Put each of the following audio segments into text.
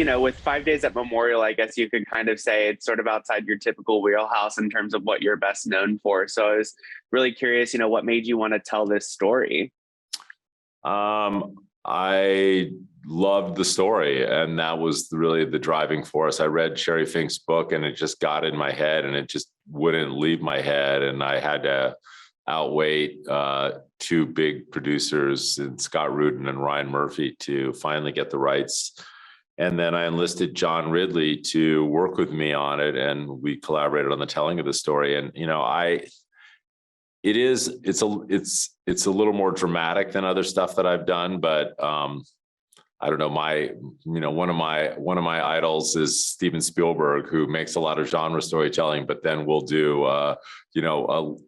with 5 days at Memorial, I guess you could kind of say it's sort of outside your typical wheelhouse in terms of what you're best known for. So I was really curious, what made you want to tell this story? I loved the story, and that was really the driving force. I read Sherry Fink's book, and it just got in my head, and it just wouldn't leave my head. And I had to outweight two big producers, Scott Rudin and Ryan Murphy, to finally get the rights. And then I enlisted John Ridley to work with me on it, and we collaborated on the telling of the story. And it's a little more dramatic than other stuff that I've done, but I don't know, one of my idols is Steven Spielberg, who makes a lot of genre storytelling, but then we'll do a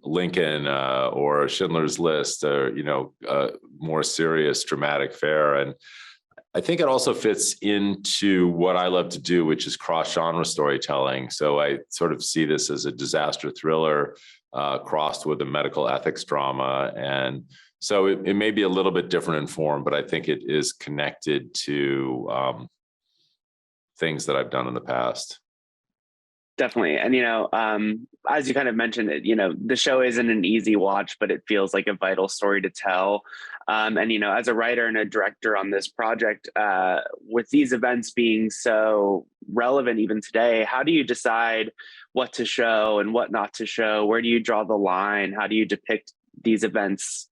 Lincoln or a Schindler's List, or a more serious dramatic fare. And I think it also fits into what I love to do, which is cross-genre storytelling. So I sort of see this as a disaster thriller crossed with a medical ethics drama. And so it may be a little bit different in form, but I think it is connected to things that I've done in the past. Definitely. And, as you kind of mentioned it, the show isn't an easy watch, but it feels like a vital story to tell. And, as a writer and a director on this project, with these events being so relevant even today, how do you decide what to show and what not to show? Where do you draw the line? How do you depict these events,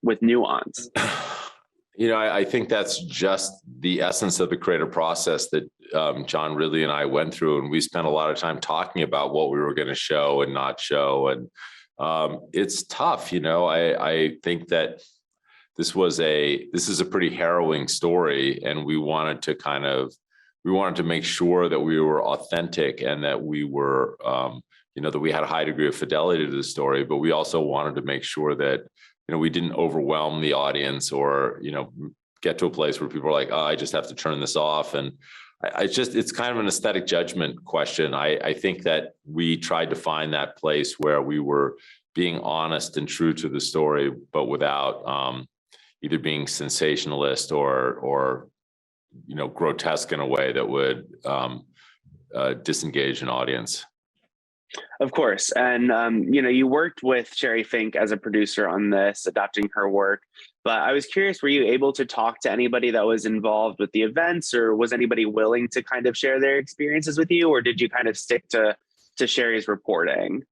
with nuance? I think that's just the essence of the creative process that John Ridley and I went through, and we spent a lot of time talking about what we were going to show and not show. And it's tough. I think that this is a pretty harrowing story, and we wanted to make sure that we were authentic and that we were, that we had a high degree of fidelity to the story, but we also wanted to make sure that we didn't overwhelm the audience or, get to a place where people are like, oh, I just have to turn this off. And it's kind of an aesthetic judgment question. I think that we tried to find that place where we were being honest and true to the story, but without either being sensationalist or grotesque in a way that would disengage an audience. Of course. And, you worked with Sherry Fink as a producer on this, adapting her work. But I was curious, were you able to talk to anybody that was involved with the events, or was anybody willing to kind of share their experiences with you? Or did you kind of stick to Sherry's reporting?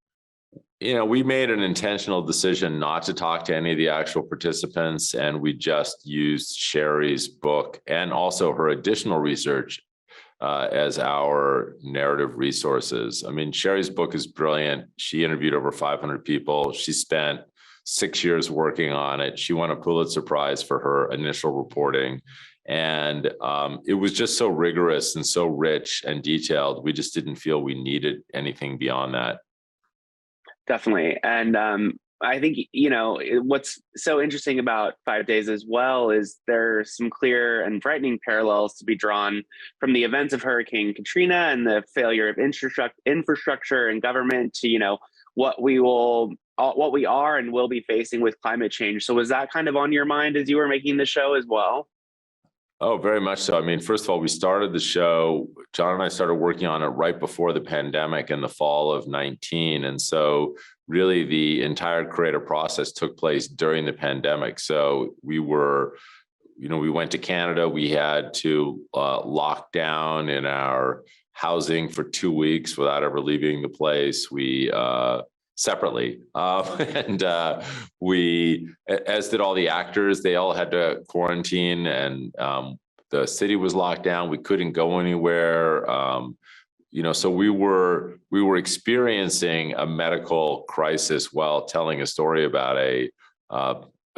We made an intentional decision not to talk to any of the actual participants, and we just used Sherry's book and also her additional research as our narrative resources. I mean, Sherry's book is brilliant. She interviewed over 500 people. She spent 6 years working on it. She won a Pulitzer Prize for her initial reporting. And it was just so rigorous and so rich and detailed. We just didn't feel we needed anything beyond that. Definitely. And I think, what's so interesting about 5 days as well is there's some clear and frightening parallels to be drawn from the events of Hurricane Katrina and the failure of infrastructure and government to, what we are and will be facing with climate change. So was that kind of on your mind as you were making the show as well? Oh, very much so. I mean, first of all, we started the show, John and I started working on it right before the pandemic in the fall of 19. And so really the entire creative process took place during the pandemic. So we went to Canada. We had to lock down in our housing for 2 weeks without ever leaving the place. We separately. We, as did all the actors, they all had to quarantine, and the city was locked down. We couldn't go anywhere. So we were experiencing a medical crisis while telling a story about a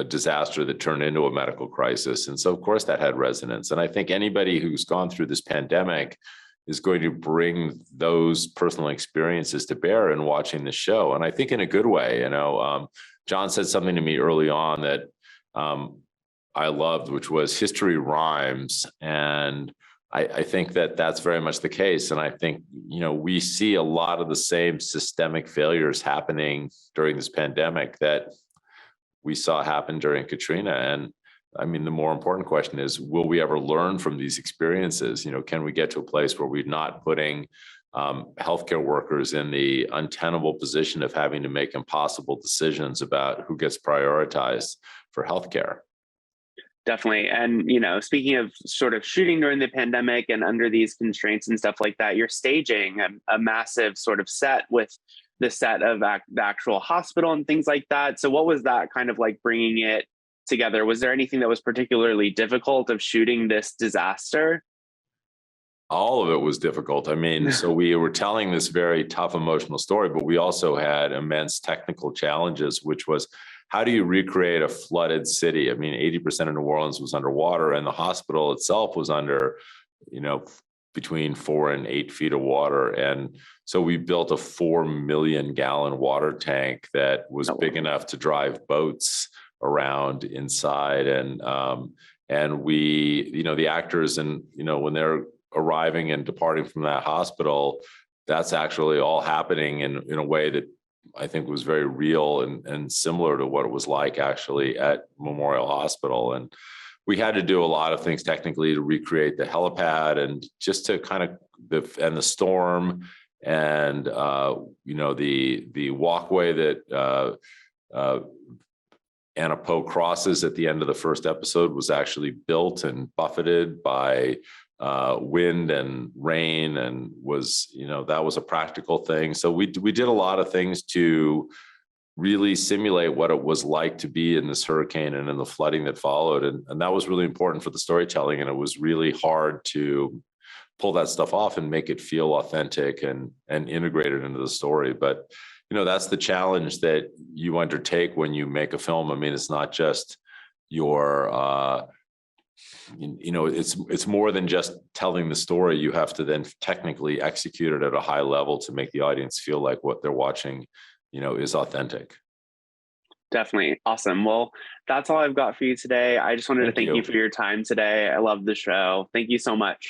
disaster that turned into a medical crisis. And so, of course, that had resonance. And I think anybody who's gone through this pandemic is going to bring those personal experiences to bear in watching the show. And I think in a good way. John said something to me early on that I loved, which was history rhymes. And I think that that's very much the case. And I think, we see a lot of the same systemic failures happening during this pandemic that we saw happen during Katrina. And I mean, the more important question is, will we ever learn from these experiences? Can we get to a place where we're not putting healthcare workers in the untenable position of having to make impossible decisions about who gets prioritized for healthcare? Definitely. And, speaking of sort of shooting during the pandemic and under these constraints and stuff like that, you're staging a massive sort of set with the set of the actual hospital and things like that. So what was that kind of like bringing it together? Was there anything that was particularly difficult of shooting this disaster? All of it was difficult. I mean, so we were telling this very tough emotional story, but we also had immense technical challenges, which was, how do you recreate a flooded city? I mean, 80% of New Orleans was underwater, and the hospital itself was under, between 4 and 8 feet of water. And so we built a 4 million gallon water tank that was big enough to drive boats around inside. And we, the actors, and, when they're arriving and departing from that hospital, that's actually all happening in a way that I think was very real and similar to what it was like actually at Memorial Hospital. And we had to do a lot of things technically to recreate the helipad, and just to kind of the storm, and the walkway that Anna Poe crosses at the end of the first episode was actually built and buffeted by wind and rain, and was, that was a practical thing. So we did a lot of things to really simulate what it was like to be in this hurricane and in the flooding that followed. And that was really important for the storytelling. And it was really hard to pull that stuff off and make it feel authentic and integrated into the story. But, that's the challenge that you undertake when you make a film. I mean, it's not just your, it's more than just telling the story. You have to then technically execute it at a high level to make the audience feel like what they're watching, is authentic. Definitely. Awesome. Well, that's all I've got for you today. I just wanted to thank you for your time today. I love the show. Thank you so much.